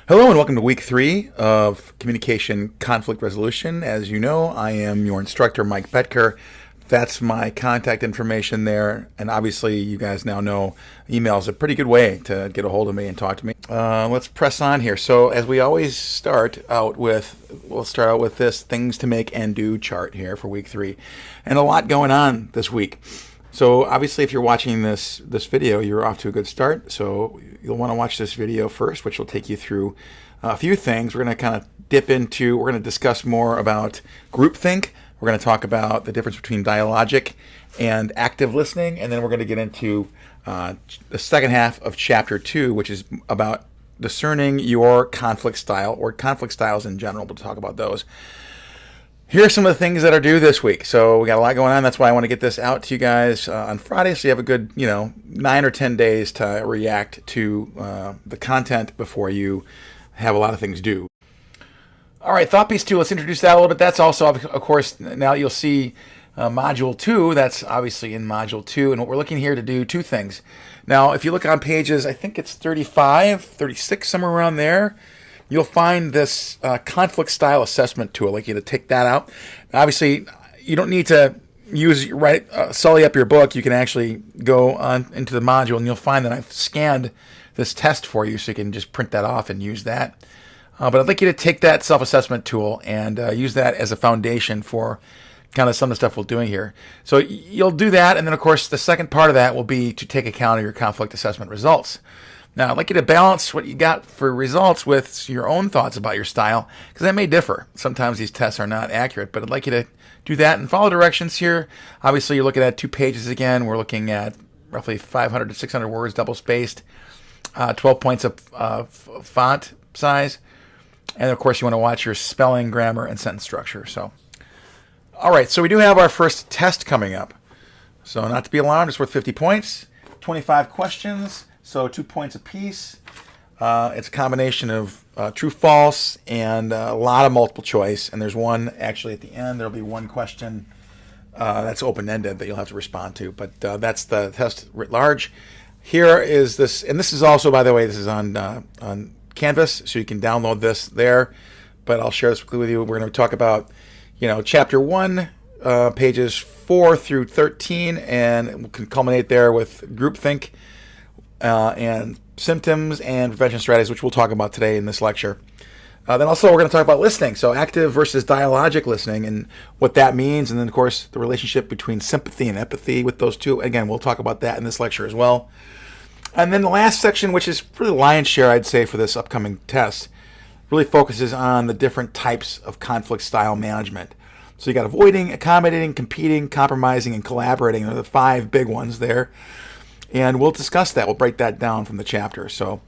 Hello and welcome to week 3 of Communication Conflict Resolution. As you know, I am your instructor, Mike Betker. That's my contact information there. And obviously, you guys now know email is a pretty good way to get a hold of me and talk to me. Let's press on here. So as we always we'll start out with this things to make and do chart here for week 3. And a lot going on this week. So obviously, if you're watching this video, you're off to a good start. So you'll want to watch this video first, which will take you through a few things. We're going to kind of we're going to discuss more about groupthink. We're going to talk about the difference between dialogic and active listening. And then we're going to get into the second half of chapter 2, which is about discerning your conflict style or conflict styles in general. We'll talk about those. Here are some of the things that are due this week. So we got a lot going on. That's why I want to get this out to you guys on Friday, so you have a good, 9 or 10 days to react to the content before you have a lot of things due. All right, thought piece 2. Let's introduce that a little bit. That's also, of course, now you'll see module 2. That's obviously in module 2, and what we're looking here to do 2 things. Now, if you look on pages, I think it's 35, 36, somewhere around there. You'll find this conflict style assessment tool. I'd like you to take that out. Obviously, you don't need to sully up your book. You can actually go on into the module, and you'll find that I've scanned this test for you, so you can just print that off and use that. But I'd like you to take that self-assessment tool and use that as a foundation for kind of some of the stuff we're doing here. So you'll do that, and then, of course, the second part of that will be to take account of your conflict assessment results. Now, I'd like you to balance what you got for results with your own thoughts about your style, because that may differ. Sometimes these tests are not accurate, but I'd like you to do that and follow directions here. Obviously, you're looking at 2 pages again. We're looking at roughly 500 to 600 words, double-spaced, 12 points of font size. And, of course, you want to watch your spelling, grammar, and sentence structure. So, all right, so we do have our first test coming up. So not to be alarmed, it's worth 50 points, 25 questions. So 2 points apiece. It's a combination of true, false, and a lot of multiple choice. And there's one actually at the end. There'll be one question that's open-ended that you'll have to respond to. But that's the test writ large. Here is this, and this is also, by the way, this is on Canvas, so you can download this there. But I'll share this quickly with you. We're going to talk about, chapter 1, pages 4 through 13, and we can culminate there with groupthink. And symptoms and prevention strategies, which we'll talk about today in this lecture. Then also we're going to talk about listening, so active versus dialogic listening and what that means, and then of course the relationship between sympathy and empathy with those two. Again, we'll talk about that in this lecture as well. And then the last section, which is really the lion's share, I'd say, for this upcoming test, really focuses on the different types of conflict style management. So you got avoiding, accommodating, competing, compromising, and collaborating. They're the 5 big ones there. And we'll discuss that. We'll break that down from the chapter. So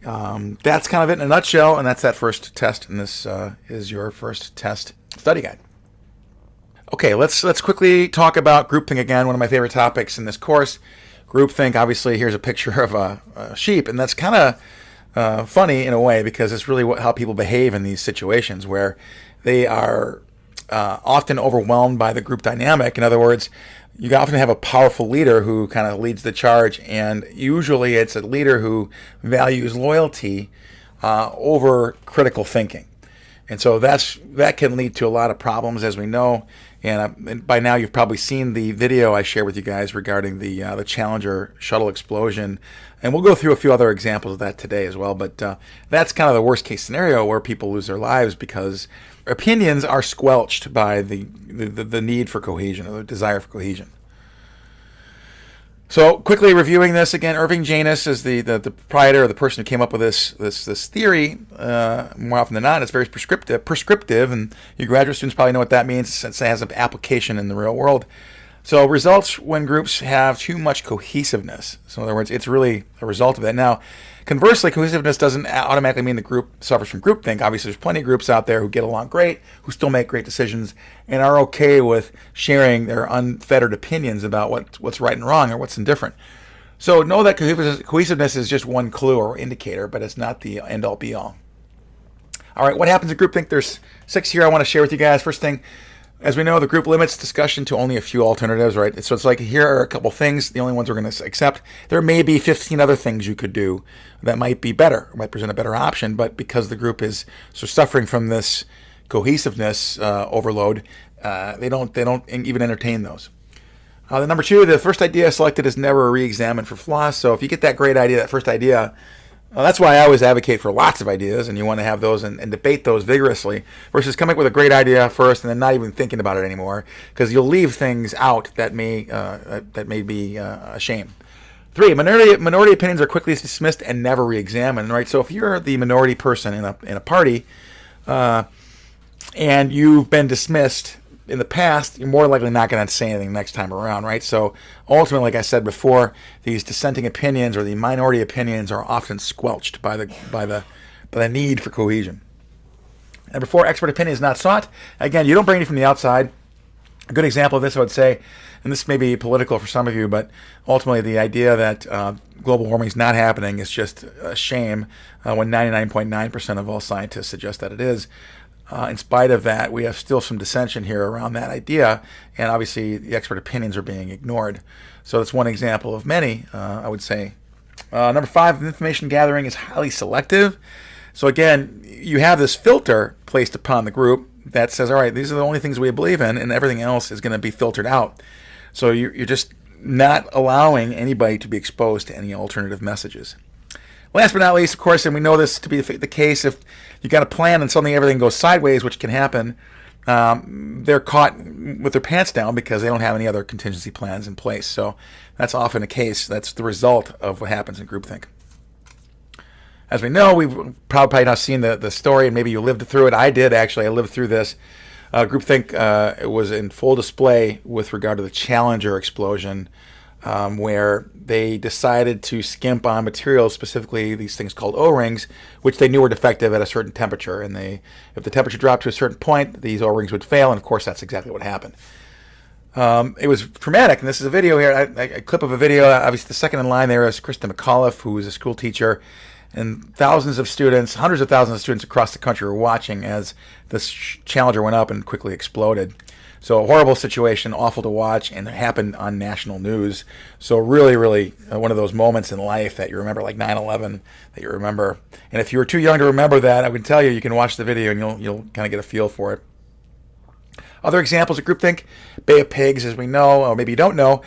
that's kind of it in a nutshell, and that's that first test, and this is your first test study guide. Okay, let's quickly talk about groupthink again, one of my favorite topics in this course. Groupthink, obviously, here's a picture of a sheep, and that's kind of funny in a way because it's really how people behave in these situations where they are often overwhelmed by the group dynamic. In other words, you often have a powerful leader who kind of leads the charge, and usually it's a leader who values loyalty over critical thinking. And so that can lead to a lot of problems, as we know. And by now you've probably seen the video I shared with you guys regarding the Challenger shuttle explosion. And we'll go through a few other examples of that today as well. But that's kind of the worst case scenario where people lose their lives because opinions are squelched by the need for cohesion, or the desire for cohesion. So quickly reviewing this again, Irving Janis is the proprietor, or the person who came up with this theory. More often than not, it's very prescriptive, and you graduate students probably know what that means, since it has an application in the real world. So results when groups have too much cohesiveness. So in other words, it's really a result of that. Now, conversely, cohesiveness doesn't automatically mean the group suffers from groupthink. Obviously, there's plenty of groups out there who get along great, who still make great decisions, and are okay with sharing their unfettered opinions about what's right and wrong or what's indifferent. So know that cohesiveness is just one clue or indicator, but it's not the end-all be-all. All right, what happens in groupthink? There's 6 here I want to share with you guys. First thing, As we know, the group limits discussion to only a few alternatives, right? So it's like, here are a couple things, the only ones we're going to accept. There may be 15 other things you could do that might be better, might present a better option, but because the group is sort of suffering from this cohesiveness overload, they don't even entertain those. The number two, the first idea selected is never re-examined for flaws. So if you get that great idea, that first idea, that's why I always advocate for lots of ideas, and you want to have those and debate those vigorously, versus coming up with a great idea first and then not even thinking about it anymore, because you'll leave things out that may be a shame. Three, minority opinions are quickly dismissed and never re-examined. Right. So if you're the minority person in a party, and you've been dismissed in the past, you're more likely not going to say anything next time around, right? So ultimately, like I said before, these dissenting opinions or the minority opinions are often squelched by the need for cohesion. Number four, expert opinion is not sought. Again, you don't bring any from the outside. A good example of this, I would say, and this may be political for some of you, but ultimately the idea that global warming is not happening is just a shame when 99.9% of all scientists suggest that it is. In spite of that, we have still some dissension here around that idea, and obviously the expert opinions are being ignored. So that's one example of many, I would say. Number five, information gathering is highly selective. So again, you have this filter placed upon the group that says, all right, these are the only things we believe in, and everything else is going to be filtered out. So you're just not allowing anybody to be exposed to any alternative messages. Last but not least, of course, and we know this to be the case, if you got a plan and suddenly everything goes sideways, which can happen, they're caught with their pants down because they don't have any other contingency plans in place. So that's often the case. That's the result of what happens in groupthink. As we know, we've probably not seen the story, and maybe you lived through it. I did, actually. I lived through this. Groupthink it was in full display with regard to the Challenger explosion, where they decided to skimp on materials, specifically these things called O-rings, which they knew were defective at a certain temperature. And if the temperature dropped to a certain point, these O-rings would fail, and of course that's exactly what happened. It was traumatic, and this is a video here, a clip of a video. Obviously the second in line there is Krista McAuliffe, who is a school teacher, and thousands of students, hundreds of thousands of students across the country were watching as this Challenger went up and quickly exploded. So a horrible situation, awful to watch, and it happened on national news. So really, really one of those moments in life that you remember, like 9/11, that you remember. And if you were too young to remember that, I would tell you can watch the video and you'll kind of get a feel for it. Other examples of groupthink, Bay of Pigs, as we know, or maybe you don't know.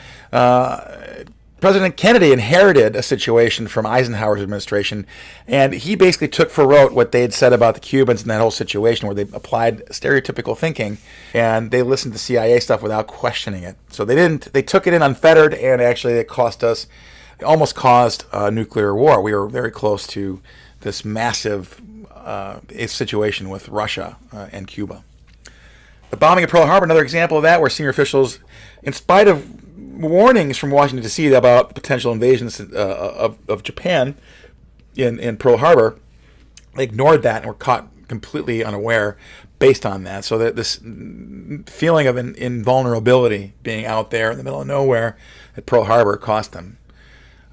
President Kennedy inherited a situation from Eisenhower's administration, and he basically took for rote what they had said about the Cubans in that whole situation, where they applied stereotypical thinking, and they listened to CIA stuff without questioning it. So they took it in unfettered, and actually it almost caused a nuclear war. We were very close to this massive situation with Russia and Cuba. The bombing of Pearl Harbor, another example of that, where senior officials, in spite of warnings from Washington, D.C. about potential invasions of Japan in Pearl Harbor, they ignored that and were caught completely unaware based on that. So that this feeling of invulnerability being out there in the middle of nowhere at Pearl Harbor cost them.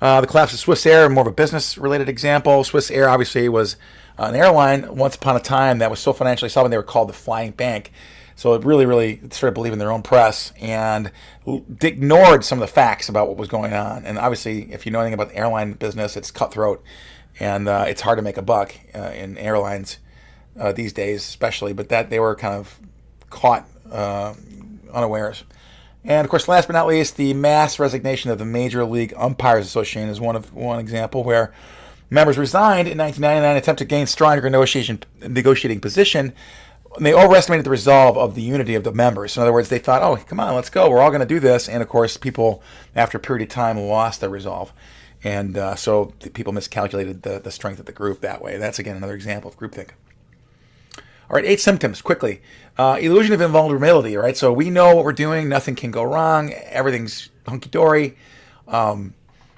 The collapse of Swiss Air, more of a business-related example. Swiss Air obviously was an airline once upon a time that was so financially solvent they were called the Flying Bank. So it really, really started believing their own press and ignored some of the facts about what was going on. And obviously, if you know anything about the airline business, it's cutthroat, and it's hard to make a buck in airlines these days, especially. But that they were kind of caught unawares. And of course, last but not least, the mass resignation of the Major League Umpires Association is one example where members resigned in 1999, attempt to gain stronger negotiating position. And they overestimated the resolve of the unity of the members. In other words, they thought, oh, come on, let's go. We're all going to do this. And, of course, people, after a period of time, lost their resolve. And so the people miscalculated the strength of the group that way. That's, again, another example of groupthink. All right, 8 symptoms, quickly. Illusion of invulnerability, right? So we know what we're doing. Nothing can go wrong. Everything's hunky-dory. And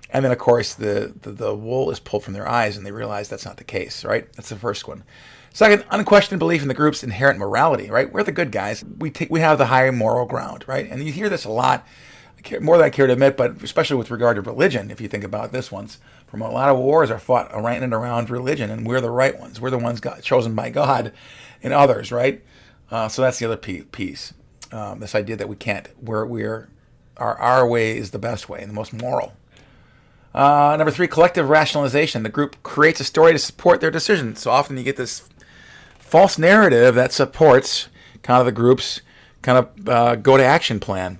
then, of course, the wool is pulled from their eyes, and they realize that's not the case, right? That's the first one. Second, unquestioned belief in the group's inherent morality, right? We're the good guys. We have the high moral ground, right? And you hear this a lot, more than I care to admit, but especially with regard to religion, if you think about this ones. From a lot of wars are fought right in and around religion, and we're the right ones. We're the ones chosen by God and others, right? So that's the other piece. This idea that we can't, our way is the best way and the most moral. Number 3, collective rationalization. The group creates a story to support their decision. So often you get this false narrative that supports kind of the group's kind of go-to-action plan.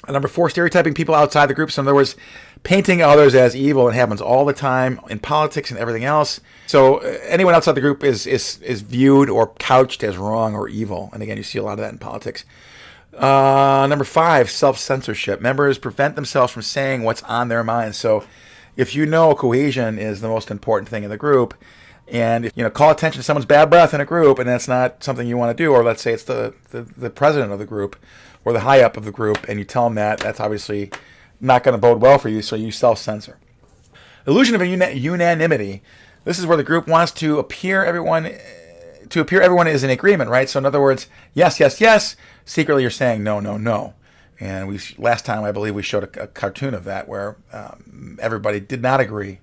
Number 4, stereotyping people outside the group. So in other words, painting others as evil. It happens all the time in politics and everything else. So anyone outside the group is viewed or couched as wrong or evil. And again, you see a lot of that in politics. Number 5, self-censorship. Members prevent themselves from saying what's on their minds. So if you know cohesion is the most important thing in the group, and call attention to someone's bad breath in a group, and that's not something you want to do, or let's say it's the president of the group or the high up of the group, and you tell them that's obviously not going to bode well for you, so you self-censor. Illusion of unanimity. This is where the group wants to appear everyone is in agreement, right? So in other words, yes, yes, yes. Secretly, you're saying no, no, no. And last time I believe we showed a cartoon of that where everybody did not agree,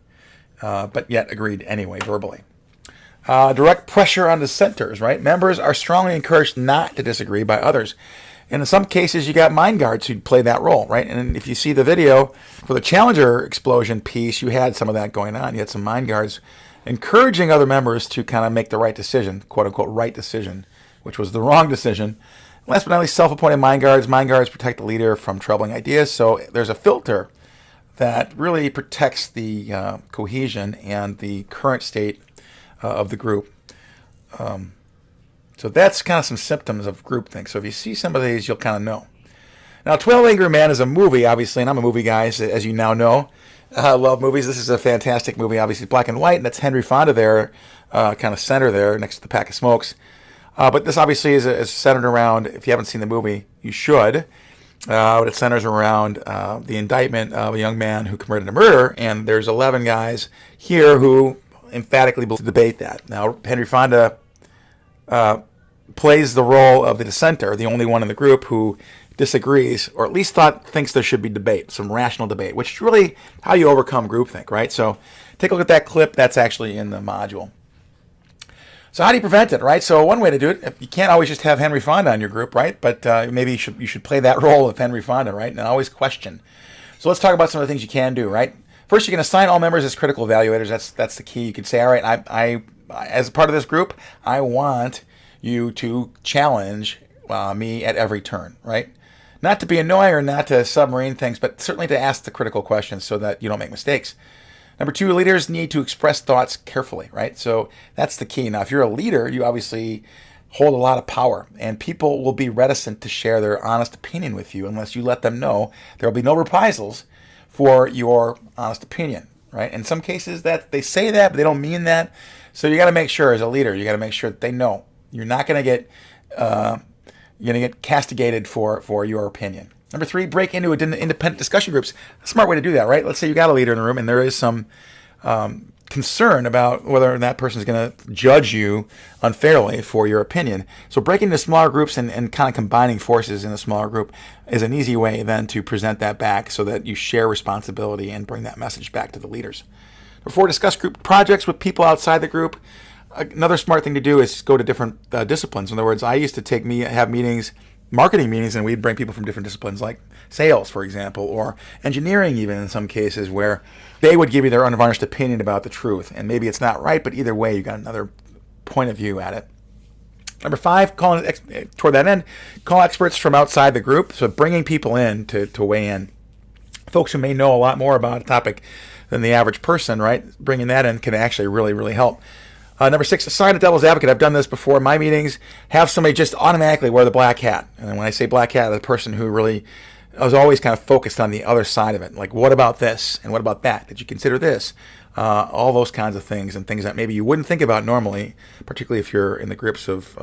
but yet agreed anyway verbally. Direct pressure on dissenters, right? Members are strongly encouraged not to disagree by others. And in some cases, you got mind guards who play that role, right? And if you see the video for the Challenger explosion piece, you had some of that going on. You had some mind guards encouraging other members to kind of make the right decision, quote unquote, right decision, which was the wrong decision. Last but not least, self-appointed mind guards. Mind guards protect the leader from troubling ideas. So there's a filter that really protects the cohesion and the current state of the group. So that's kind of some symptoms of groupthink. So if you see some of these, you'll kind of know. Now, 12 Angry Men is a movie, obviously, and I'm a movie guy, as you now know. I love movies. This is a fantastic movie, obviously black and white, and that's Henry Fonda there, kind of center there next to the pack of smokes. But this obviously is centered around, if you haven't seen the movie, you should. But it centers around the indictment of a young man who committed a murder, and there's 11 guys here who emphatically debate that. Now, Henry Fonda plays the role of the dissenter, the only one in the group who disagrees, or at least thinks there should be debate, some rational debate, which is really how you overcome groupthink, right? So take a look at that clip. That's actually in the module. So how do you prevent it, right? So one way to do it, you can't always just have Henry Fonda in your group, right? But maybe you should play that role of Henry Fonda, right? And always question. So let's talk about some of the things you can do, right? First, you can assign all members as critical evaluators. That's the key. You can say, all right, I as a part of this group, I want you to challenge me at every turn, right? Not to be annoying or not to submarine things, but certainly to ask the critical questions so that you don't make mistakes. Number 2, leaders need to express thoughts carefully, right? So that's the key. Now, if you're a leader, you obviously hold a lot of power, and people will be reticent to share their honest opinion with you unless you let them know there will be no reprisals for your honest opinion, right? In some cases, that they say that, but they don't mean that. So you got to make sure, as a leader, you got to make sure that they know you're not going to get castigated for your opinion. Number 3, break into independent discussion groups. A smart way to do that, right? Let's say you got a leader in the room and there is some concern about whether that person is going to judge you unfairly for your opinion. So breaking into smaller groups and kind of combining forces in a smaller group is an easy way then to present that back so that you share responsibility and bring that message back to the leaders. Number 4, discuss group projects with people outside the group. Another smart thing to do is go to different disciplines. In other words, I used to have meetings, marketing meetings, and we'd bring people from different disciplines like sales, for example, or engineering even in some cases, where they would give you their unvarnished opinion about the truth. And maybe it's not right, but either way, you got another point of view at it. Number 5, toward that end, call experts from outside the group. So bringing people in to weigh in. Folks who may know a lot more about a topic than the average person, right? Bringing that in can actually really, really help. Number 6, assign a devil's advocate. I've done this before in my meetings. Have somebody just automatically wear the black hat. And when I say black hat, the person who really was always kind of focused on the other side of it. Like, what about this? And what about that? Did you consider this? All those kinds of things, and things that maybe you wouldn't think about normally, particularly if you're in the grips of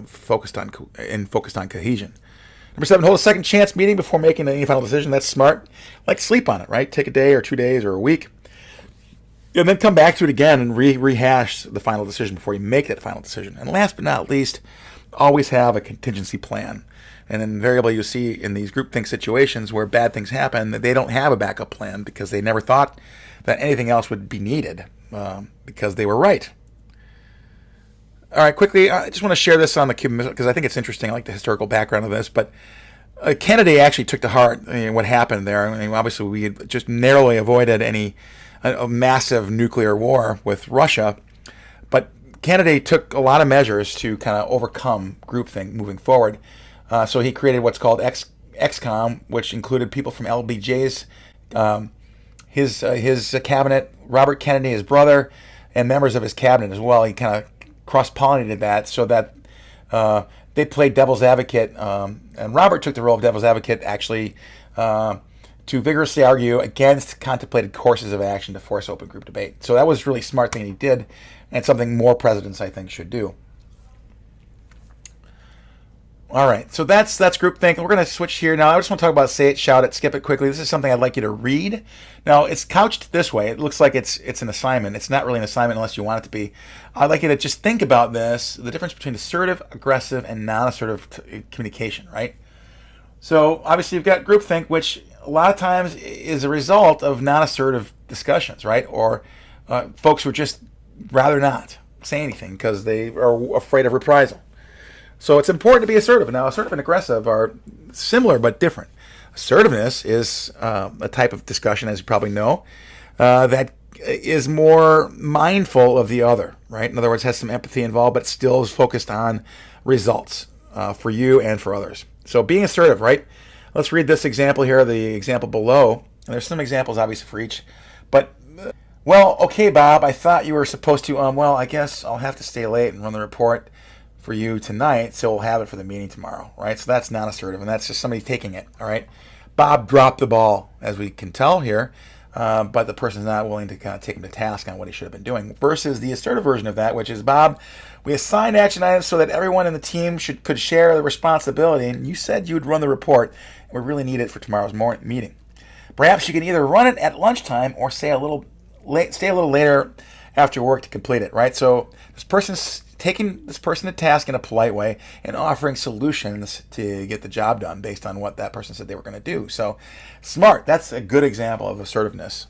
focused on cohesion. Number 7, hold a second chance meeting before making any final decision. That's smart. Like, sleep on it, right? Take a day or 2 days or a week. And then come back to it again and rehash the final decision before you make that final decision. And last but not least, always have a contingency plan. And invariably you see in these groupthink situations where bad things happen that they don't have a backup plan because they never thought that anything else would be needed because they were right. All All right, quickly, I just want to share this on the Cuban Missile because I think it's interesting. I like the historical background of this. But Kennedy actually took to heart what happened there. I mean, obviously, we had just narrowly avoided a massive nuclear war with Russia. But Kennedy took a lot of measures to kind of overcome groupthink moving forward. So he created what's called XCOM, which included people from LBJ's, his cabinet, Robert Kennedy, his brother, and members of his cabinet as well. He kind of cross-pollinated that so that they played devil's advocate, and Robert took the role of devil's advocate actually to vigorously argue against contemplated courses of action to force open group debate. So that was really smart thing he did, and something more presidents, I think, should do. All right, so that's groupthink. We're going to switch here now. I just want to talk about say it, shout it, skip it quickly. This is something I'd like you to read. Now, it's couched this way. It looks like it's an assignment. It's not really an assignment unless you want it to be. I'd like you to just think about this, the difference between assertive, aggressive, and non-assertive communication, right? So, obviously, you've got groupthink, which a lot of times is a result of non-assertive discussions, right? Or folks who just rather not say anything because they are afraid of reprisal. So it's important to be assertive. Now, assertive and aggressive are similar but different. Assertiveness is a type of discussion, as you probably know, that is more mindful of the other, right? In other words, has some empathy involved, but still is focused on results for you and for others. So being assertive, right? Let's read this example here, the example below. And there's some examples, obviously, for each. But, well, okay, Bob, I thought you were supposed to, well, I guess I'll have to stay late and run the report for you tonight, so we'll have it for the meeting tomorrow, right? So that's not assertive, and that's just somebody taking it, all right? Bob dropped the ball, as we can tell here, but the person's not willing to kind of take him to task on what he should have been doing, versus the assertive version of that, which is, Bob, we assigned action items so that everyone in the team could share the responsibility, and you said you would run the report, and we really need it for tomorrow's meeting. Perhaps you can either run it at lunchtime or stay a little later after work to complete it, right? So this person's taking this person to task in a polite way and offering solutions to get the job done based on what that person said they were going to do. So smart. That's a good example of assertiveness.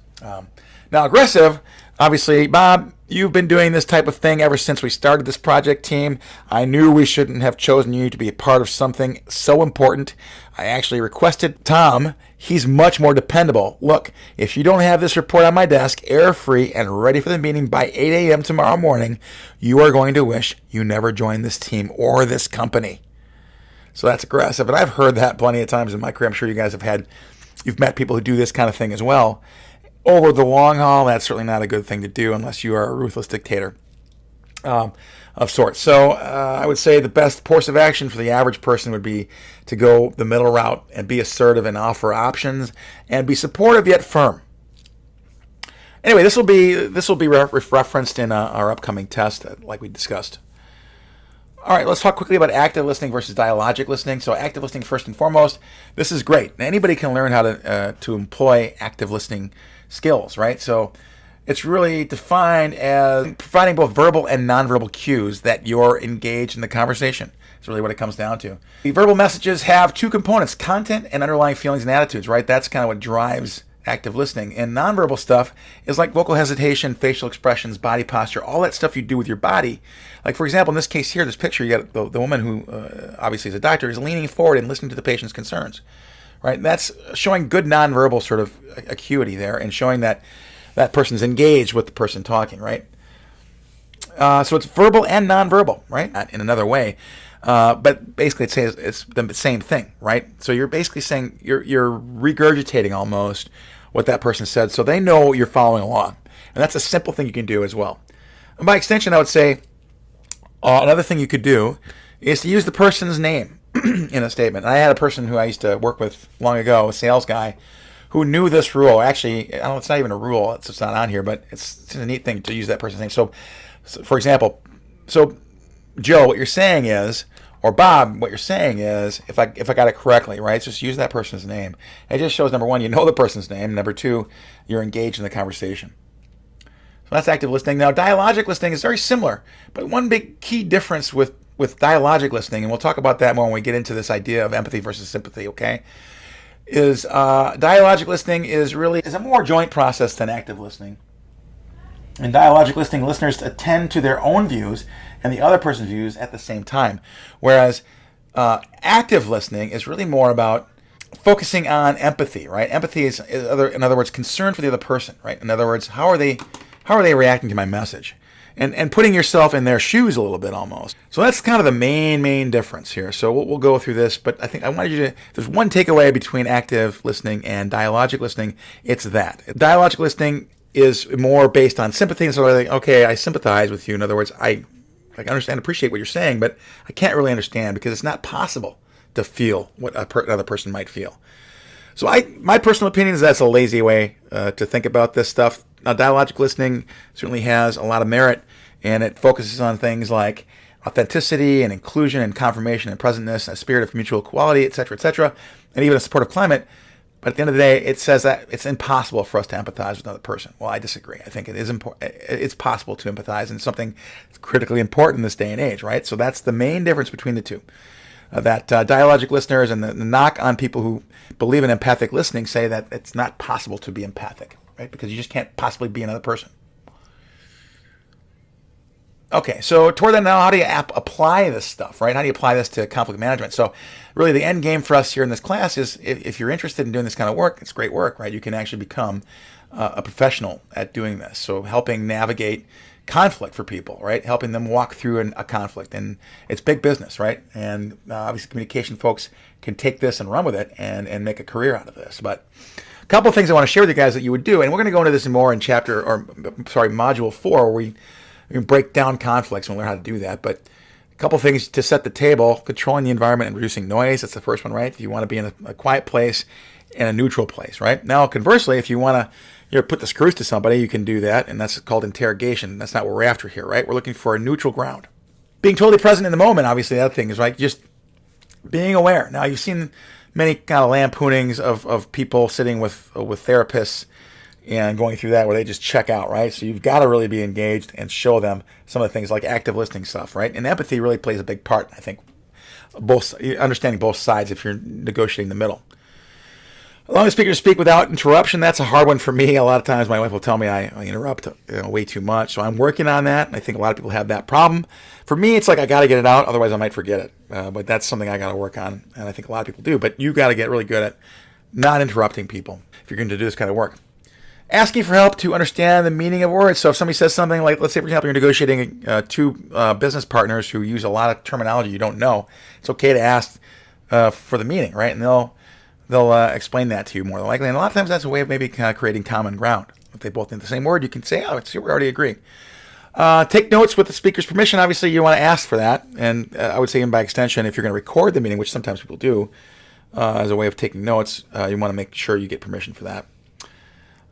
Now, aggressive, obviously, Bob, you've been doing this type of thing ever since we started this project team. I knew we shouldn't have chosen you to be a part of something so important. I actually requested Tom. He's much more dependable. Look, if you don't have this report on my desk, error-free and ready for the meeting by 8 a.m. tomorrow morning, you are going to wish you never joined this team or this company. So that's aggressive. And I've heard that plenty of times in my career. I'm sure you guys you've met people who do this kind of thing as well. Over the long haul, that's certainly not a good thing to do unless you are a ruthless dictator of sorts. So I would say the best course of action for the average person would be to go the middle route and be assertive and offer options and be supportive yet firm. Anyway, this will be referenced in our upcoming test, like we discussed. All right, let's talk quickly about active listening versus dialogic listening. So active listening first and foremost. This is great. Anybody can learn how to employ active listening skills, right? So it's really defined as providing both verbal and nonverbal cues that you're engaged in the conversation. It's really what it comes down to. The verbal messages have two components, content and underlying feelings and attitudes, right? That's kind of what drives active listening. And nonverbal stuff is like vocal hesitation, facial expressions, body posture, all that stuff you do with your body. Like, for example, in this case here, this picture, you got the woman who obviously is a doctor, is leaning forward and listening to the patient's concerns, right? That's showing good nonverbal sort of acuity there and showing that that person's engaged with the person talking, right? So it's verbal and nonverbal, right? In another way. But basically it's the same thing, right? So you're basically saying, you're regurgitating almost what that person said so they know you're following along. And that's a simple thing you can do as well. And by extension, I would say another thing you could do is to use the person's name in a statement. And I had a person who I used to work with long ago, a sales guy, who knew this rule. Actually, I don't know, it's not even a rule. It's not on here, but it's a neat thing to use that person's name. So for example, Joe, what you're saying is, or Bob, what you're saying is, if I got it correctly, right? Just use that person's name. It just shows, number one, you know the person's name. Number two, you're engaged in the conversation. So that's active listening. Now, dialogic listening is very similar, but one big key difference with dialogic listening, and we'll talk about that more when we get into this idea of empathy versus sympathy, okay? Is dialogic listening is a more joint process than active listening. In dialogic listening, listeners attend to their own views and the other person's views at the same time. Whereas active listening is really more about focusing on empathy, right? Empathy is, in other words, concern for the other person, right? In other words, how are they reacting to my message? And putting yourself in their shoes a little bit almost. So that's kind of the main difference here. So we'll go through this, but I think I wanted you to, if there's one takeaway between active listening and dialogic listening, it's that. Dialogic listening is more based on sympathy, and so like, okay, I sympathize with you. In other words, I understand, appreciate what you're saying, but I can't really understand because it's not possible to feel what another person might feel. So my personal opinion is that's a lazy way to think about this stuff. Now, dialogic listening certainly has a lot of merit, and it focuses on things like authenticity and inclusion and confirmation and presentness, a spirit of mutual equality, etc., and even a supportive climate. But at the end of the day, it says that it's impossible for us to empathize with another person. Well, I disagree. I think it is important. It's possible to empathize, and something that's critically important in this day and age, right? So that's the main difference between the two. That dialogic listeners and the knock on people who believe in empathic listening say that it's not possible to be empathic, right? Because you just can't possibly be another person. Okay, so toward that now, how do you apply this stuff, right? How do you apply this to conflict management? So really the end game for us here in this class is if you're interested in doing this kind of work, it's great work, right? You can actually become a professional at doing this. So helping navigate conflict for people, right? Helping them walk through a conflict. And it's big business, right? And obviously communication folks can take this and run with it and make a career out of this. But a couple of things I want to share with you guys that you would do, and we're going to go into this more in module 4, where we break down conflicts and learn how to do that. But a couple of things to set the table: controlling the environment and reducing noise. That's the first one, right? If you want to be in a quiet place and a neutral place, right? Now, conversely, if you want to put the screws to somebody, you can do that, and that's called interrogation. That's not what we're after here, right? We're looking for a neutral ground. Being totally present in the moment, obviously, that thing is, right? Just being aware. Now, you've seen many kind of lampoonings of people sitting with therapists and going through that where they just check out, right? So you've got to really be engaged and show them some of the things like active listening stuff, right? And empathy really plays a big part, I think, understanding both sides if you're negotiating the middle. Allowing the speaker to speak without interruption, that's a hard one for me. A lot of times my wife will tell me I interrupt way too much, so I'm working on that, and I think a lot of people have that problem. For me, it's like I got to get it out, otherwise I might forget it. But that's something I got to work on, and I think a lot of people do. But you got to get really good at not interrupting people if you're going to do this kind of work. Asking for help to understand the meaning of words. So if somebody says something like, let's say, for example, you're negotiating two business partners who use a lot of terminology you don't know, it's okay to ask for the meaning, right? And they'll explain that to you more than likely. And a lot of times that's a way of maybe kind of creating common ground. If they both think the same word, you can say, oh, we already agree. Take notes with the speaker's permission. Obviously, you want to ask for that. And I would say, even by extension, if you're going to record the meeting, which sometimes people do, as a way of taking notes, you want to make sure you get permission for that.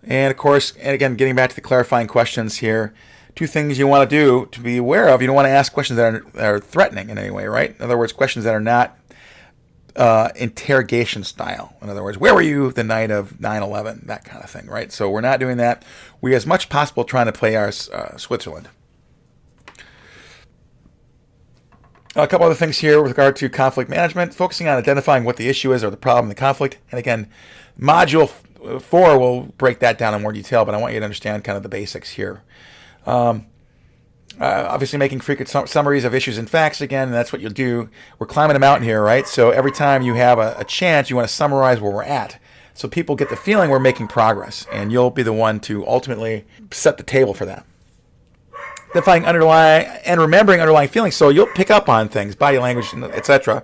And of course, and again, getting back to the clarifying questions here, two things you want to do to be aware of. You don't want to ask questions that are threatening in any way, right? In other words, questions that are not interrogation style. In other words, where were you the night of 9/11? That kind of thing, right? So we're not doing that. We, as much as possible, trying to play our Switzerland. A couple other things here with regard to conflict management, focusing on identifying what the issue is or the problem, the conflict. And again, module 4 will break that down in more detail, but I want you to understand kind of the basics here. Obviously making frequent summaries of issues and facts, again, and that's what you'll do. We're climbing a mountain here, right? So every time you have a chance, you want to summarize where we're at. So people get the feeling we're making progress, and you'll be the one to ultimately set the table for that. Identifying and remembering underlying feelings. So you'll pick up on things, body language, etc.,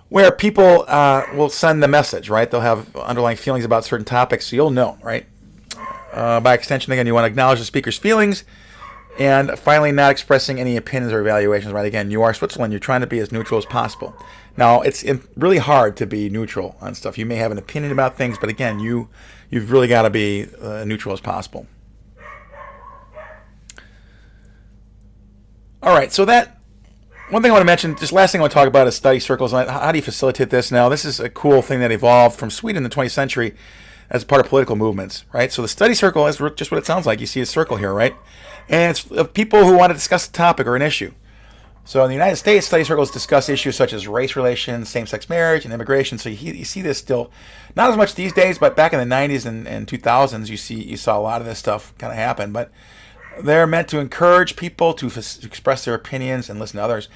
where people will send the message, right? They'll have underlying feelings about certain topics, so you'll know, right? By extension, again, you want to acknowledge the speaker's feelings, and finally, not expressing any opinions or evaluations, right? Again, you are Switzerland. You're trying to be as neutral as possible. Now, it's really hard to be neutral on stuff. You may have an opinion about things, but again, you've really got to be neutral as possible. All right, so that one thing I want to mention, just last thing I want to talk about is study circles. How do you facilitate this? Now, this is a cool thing that evolved from Sweden in the 20th century as part of political movements, right? So the study circle is just what it sounds like. You see a circle here, right? And it's of people who want to discuss a topic or an issue. So in the United States, study circles discuss issues such as race relations, same-sex marriage, and immigration. So you see this still, not as much these days, but back in the 90s and 2000s, you saw a lot of this stuff kind of happen. But They're meant to encourage people to express their opinions and listen to others.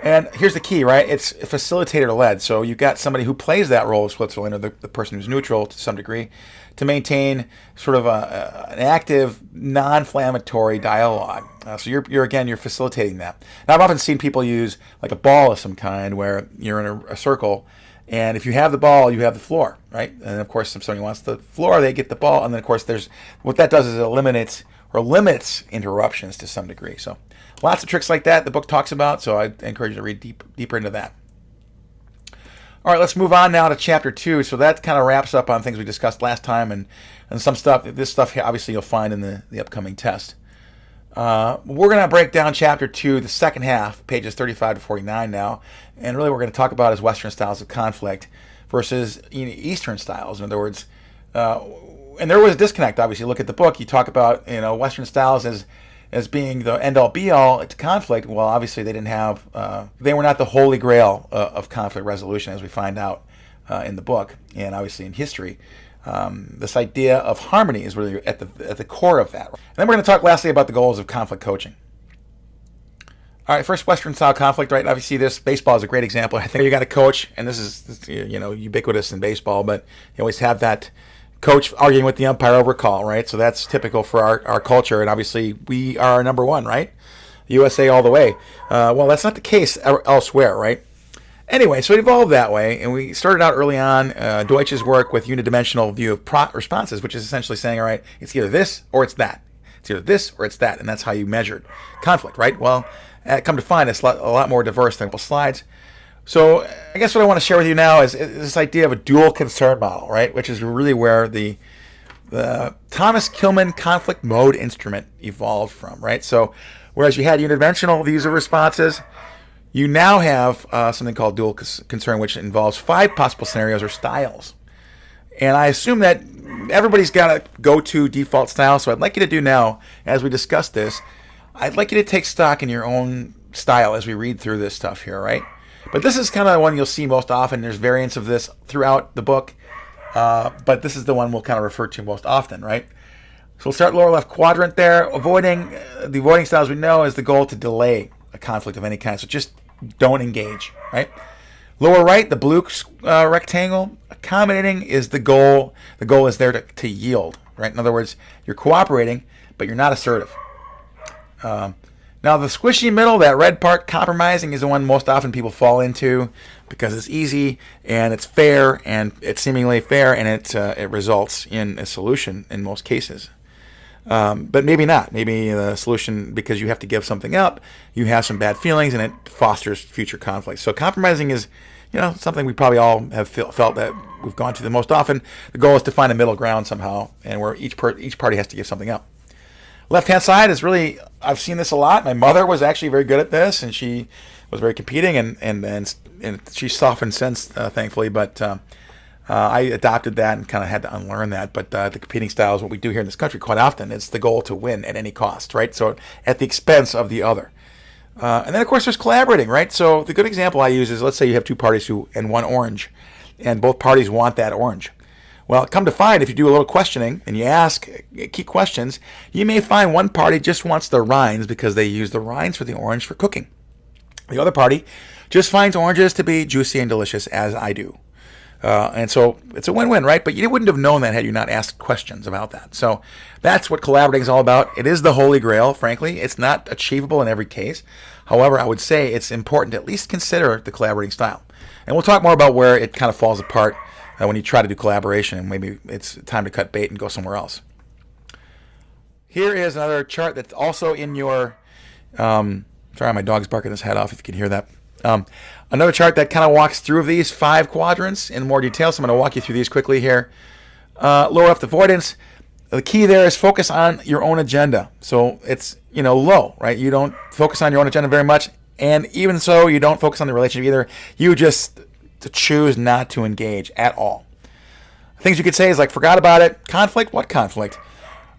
And here's the key, right? It's facilitator-led. So you've got somebody who plays that role of Switzerland, or the person who's neutral to some degree, to maintain sort of an active, non-inflammatory dialogue. So you're facilitating that. Now, I've often seen people use like a ball of some kind where you're in a circle, and if you have the ball, you have the floor, right? And of course, if somebody wants the floor, they get the ball, and then of course, what that does is it eliminates or limits interruptions to some degree. So lots of tricks like that the book talks about, so I encourage you to read deeper into that. All right, let's move on now to chapter 2. So that kind of wraps up on things we discussed last time, and some stuff. This stuff obviously you'll find in the upcoming test. We're going to break down chapter 2, the second half, pages 35 to 49 now, and really what we're going to talk about is Western styles of conflict versus Eastern styles. In other words, and there was a disconnect. Obviously, look at the book. You talk about Western styles as being the end-all be-all to conflict. Well, obviously they didn't have. They were not the holy grail of conflict resolution, as we find out in the book, and obviously in history. This idea of harmony is really at the core of that. And then we're going to talk lastly about the goals of conflict coaching. All right, first Western style conflict, right? Obviously, baseball is a great example. I think you got a coach, and this is ubiquitous in baseball, but you always have that coach arguing with the umpire over a call, right? So that's typical for our culture, and obviously we are number one, right? USA all the way. Well, that's not the case elsewhere, right? Anyway, so it evolved that way, and we started out early on Deutsch's work with unidimensional view of responses, which is essentially saying, all right, it's either this or it's that. It's either this or it's that, and that's how you measured conflict, right? Well, come to find, it's a lot more diverse than slides. So I guess what I want to share with you now is this idea of a dual concern model, right? Which is really where the Thomas Kilmann conflict mode instrument evolved from, right? So whereas you had unidimensional views of responses, you now have something called dual concern, which involves 5 possible scenarios or styles. And I assume that everybody's got a go-to default style, so I'd like you to do now, as we discuss this, I'd like you to take stock in your own style as we read through this stuff here, right? But this is kind of the one you'll see most often. There's variants of this throughout the book, but this is the one we'll kind of refer to most often, right? So we'll start lower left quadrant there. The avoiding styles we know is the goal to delay a conflict of any kind, so just don't engage, right? Lower right, the blue rectangle, accommodating is the goal. The goal is there to yield, right? In other words, you're cooperating, but you're not assertive. Now the squishy middle, that red part, compromising, is the one most often people fall into because it's easy and it's fair, and it's seemingly fair, and it results in a solution in most cases. But maybe not. Maybe the solution, because you have to give something up, you have some bad feelings, and it fosters future conflict. So compromising is, something we probably all have felt that we've gone through the most often. The goal is to find a middle ground somehow, and where each party has to give something up. Left-hand side is really, I've seen this a lot. My mother was actually very good at this, and she was very competing, and she's softened since, thankfully, but I adopted that and kind of had to unlearn that. But the competing style is what we do here in this country quite often. It's the goal to win at any cost, right? So at the expense of the other. And then, of course, there's collaborating, right? So the good example I use is, let's say you have 2 parties and one orange, and both parties want that orange. Well, come to find, if you do a little questioning and you ask key questions, you may find one party just wants the rinds because they use the rinds for the orange for cooking. The other party just finds oranges to be juicy and delicious, as I do. And so it's a win-win, right? But you wouldn't have known that had you not asked questions about that. So that's what collaborating is all about. It is the holy grail, frankly. It's not achievable in every case. However, I would say it's important to at least consider the collaborating style. And we'll talk more about where it kind of falls apart when you try to do collaboration, and maybe it's time to cut bait and go somewhere else. Here is another chart that's also in your... sorry, my dog's barking his head off if you can hear that. Another chart that kind of walks through these 5 quadrants in more detail, so I'm going to walk you through these quickly here. Lower left avoidance. The key there is focus on your own agenda. So it's, low, right? You don't focus on your own agenda very much, and even so, you don't focus on the relationship either. You just choose not to engage at all. Things you could say is like, forgot about it. Conflict? What conflict?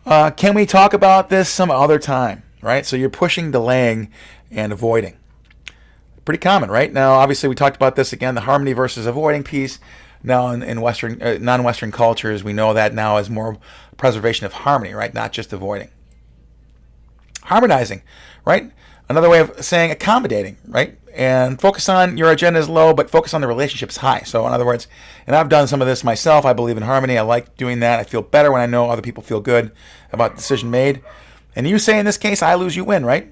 Can we talk about this some other time, right? So you're pushing, delaying, and avoiding. Pretty common, right? Now, obviously, we talked about this again, the harmony versus avoiding piece. Now, in Western, non-Western cultures, we know that now as more preservation of harmony, right? Not just avoiding. Harmonizing, right? Another way of saying accommodating, right? And focus on your agenda is low, but focus on the relationships high. So in other words, and I've done some of this myself. I believe in harmony. I like doing that. I feel better when I know other people feel good about the decision made. And you say in this case, I lose, you win, right?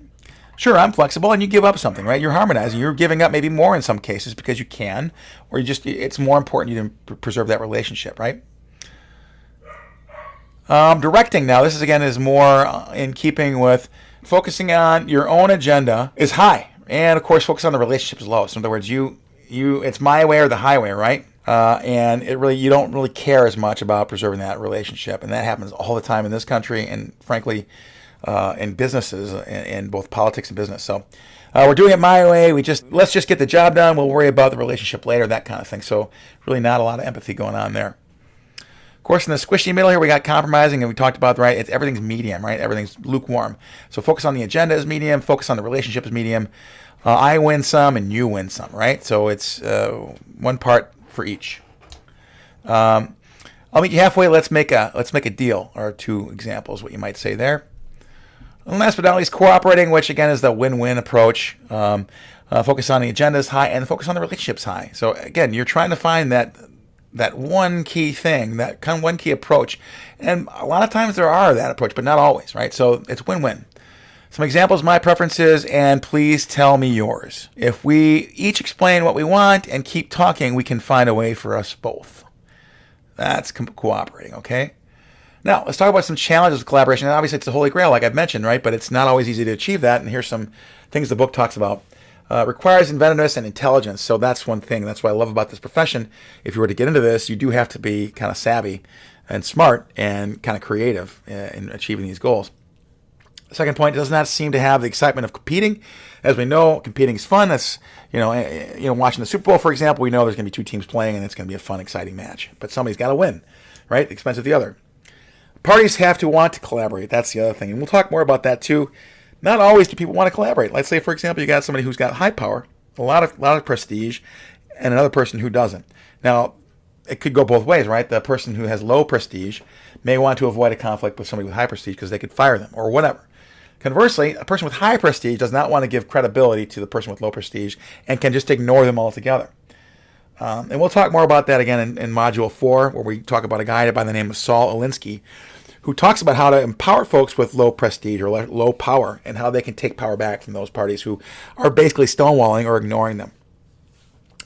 Sure, I'm flexible, and you give up something, right? You're harmonizing. You're giving up maybe more in some cases because you can, or it's more important you to preserve that relationship, right? Directing now, this is more in keeping with focusing on your own agenda is high, and of course focus on the relationship is low. So in other words, it's my way or the highway, right? And you don't really care as much about preserving that relationship, and that happens all the time in this country, and frankly, in businesses, in both politics and business. So we're doing it my way. Let's just get the job done. We'll worry about the relationship later, that kind of thing. So really not a lot of empathy going on there. Of course, in the squishy middle here, we got compromising, and we talked about, right, everything's medium, right? Everything's lukewarm. So focus on the agenda as medium, focus on the relationship as medium. I win some and you win some, right? So it's one part for each. I'll meet you halfway. Let's make a deal, or two examples, what you might say there. And last but not least, cooperating, which again is the win-win approach. Focus on the agendas high and focus on the relationships high. So again, you're trying to find that one key thing, that kind of one key approach. And a lot of times there are that approach, but not always, right? So it's win-win. Some examples, my preferences, and please tell me yours. If we each explain what we want and keep talking, we can find a way for us both. That's cooperating, okay? Now, let's talk about some challenges of collaboration. And obviously, it's the holy grail, like I've mentioned, right? But it's not always easy to achieve that. And here's some things the book talks about. Requires inventiveness and intelligence. So that's one thing. That's what I love about this profession. If you were to get into this, you do have to be kind of savvy and smart and kind of creative in achieving these goals. The second point, it does not seem to have the excitement of competing. As we know, competing is fun. That's watching the Super Bowl, for example, we know there's going to be two teams playing, and it's going to be a fun, exciting match. But somebody's got to win, right? At the expense of the other. Parties have to want to collaborate. That's the other thing. And we'll talk more about that too. Not always do people want to collaborate. Let's say, for example, you got somebody who's got high power, a lot of prestige, and another person who doesn't. Now, it could go both ways, right? The person who has low prestige may want to avoid a conflict with somebody with high prestige because they could fire them or whatever. Conversely, a person with high prestige does not want to give credibility to the person with low prestige and can just ignore them altogether. And we'll talk more about that again in Module 4, where we talk about a guy by the name of Saul Alinsky, who talks about how to empower folks with low prestige or low power and how they can take power back from those parties who are basically stonewalling or ignoring them.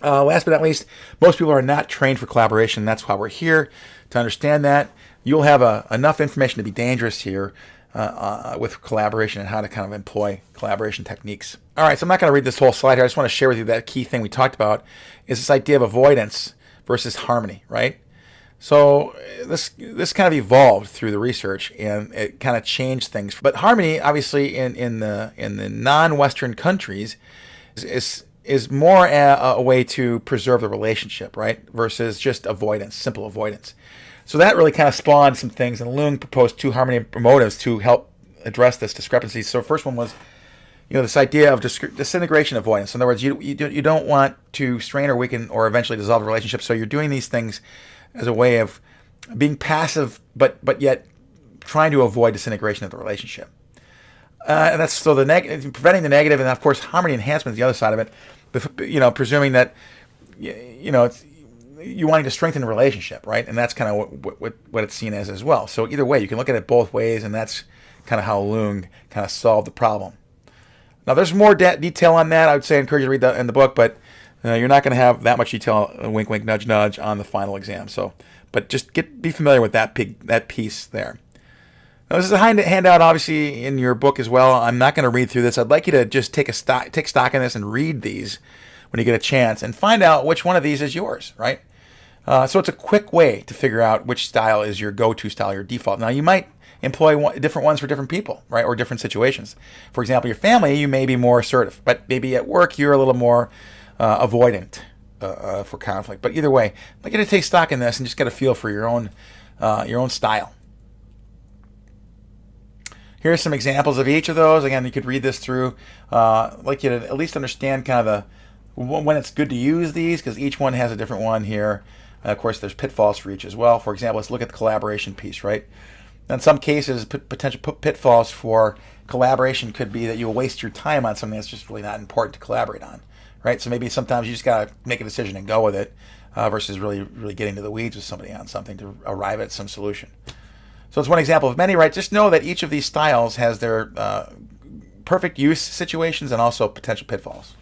Last but not least, most people are not trained for collaboration. That's why we're here, to understand that. You'll have enough information to be dangerous here with collaboration and how to kind of employ collaboration techniques. All right, so I'm not going to read this whole slide here. I just want to share with you that key thing we talked about is this idea of avoidance versus harmony, right? So this kind of evolved through the research, and it kind of changed things. But harmony, obviously, in the non-Western countries, is more a way to preserve the relationship, right? Versus just avoidance, simple avoidance. So that really kind of spawned some things, and Leung proposed 2 harmony motives to help address this discrepancy. So first one was, this idea of disintegration avoidance. In other words, you don't want to strain or weaken or eventually dissolve a relationship. So you're doing these things as a way of being passive, but yet trying to avoid disintegration of the relationship. And that's so preventing the negative, and of course harmony enhancement is the other side of it. Presuming that it's you wanting to strengthen the relationship, right? And that's kind of what it's seen as well. So either way, you can look at it both ways, and that's kind of how Leung kind of solved the problem. Now, there's more detail on that. I would say I encourage you to read that in the book, but you're not going to have that much detail, wink, wink, nudge, nudge, on the final exam. So, but just be familiar with that piece there. Now, this is a handout, obviously, in your book as well. I'm not going to read through this. I'd like you to just take stock in this and read these when you get a chance and find out which one of these is yours, right? So it's a quick way to figure out which style is your go-to style, your default. Now, you might employ different ones for different people, right, or different situations. For example, your family, you may be more assertive, but maybe at work you're a little more avoidant for conflict. But either way, I'd like you to take stock in this and just get a feel for your own style. Here's some examples of each of those. Again, you could read this through. I'd like you to at least understand kind of when it's good to use these, because each one has a different one here. Of course, there's pitfalls for each as well. For example, let's look at the collaboration piece, right? In some cases, potential pitfalls for collaboration could be that you'll waste your time on something that's just really not important to collaborate on, right? So maybe sometimes you just got to make a decision and go with it versus really getting to the weeds with somebody on something to arrive at some solution. So it's one example of many, right? Just know that each of these styles has their perfect use situations and also potential pitfalls.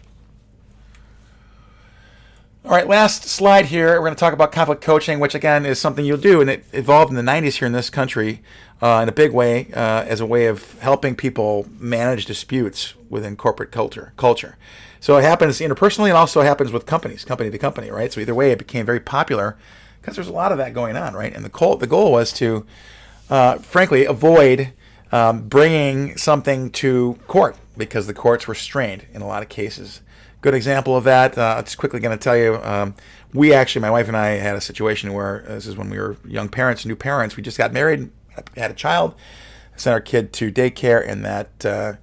All right, last slide here. We're going to talk about conflict coaching, which again is something you'll do, and it evolved in the 90s here in this country in a big way as a way of helping people manage disputes within corporate culture. So it happens interpersonally and also happens with companies, company to company, right? So either way, it became very popular because there's a lot of that going on, right? And the goal was to, frankly, avoid bringing something to court because the courts were strained in a lot of cases. Good example of that. I'm just quickly going to tell you, my wife and I had a situation where this is when we were young parents, new parents. We just got married, had a child, sent our kid to daycare, and that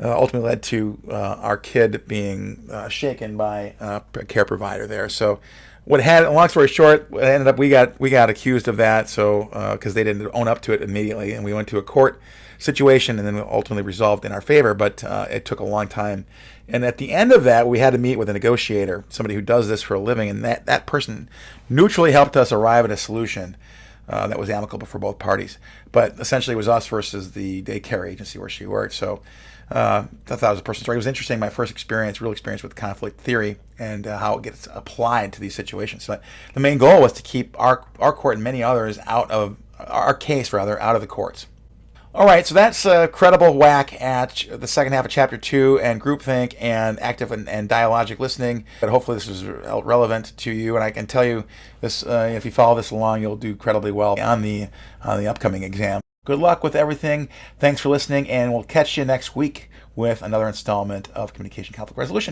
ultimately led to our kid being shaken by a care provider there. So, long story short, it ended up we got accused of that. So because they didn't own up to it immediately, and we went to a court situation, and then ultimately resolved in our favor. But it took a long time. And at the end of that, we had to meet with a negotiator, somebody who does this for a living, and that person neutrally helped us arrive at a solution that was amicable for both parties. But essentially, it was us versus the daycare agency where she worked. So I thought it was a personal story. It was interesting, my first real experience with conflict theory and how it gets applied to these situations. So the main goal was to keep our court and many others out of the courts. All right, so that's a credible whack at the second half of Chapter 2 and groupthink and active and dialogic listening. But hopefully this is relevant to you, and I can tell you this: if you follow this along, you'll do incredibly well on the upcoming exam. Good luck with everything. Thanks for listening, and we'll catch you next week with another installment of Communication Conflict Resolution.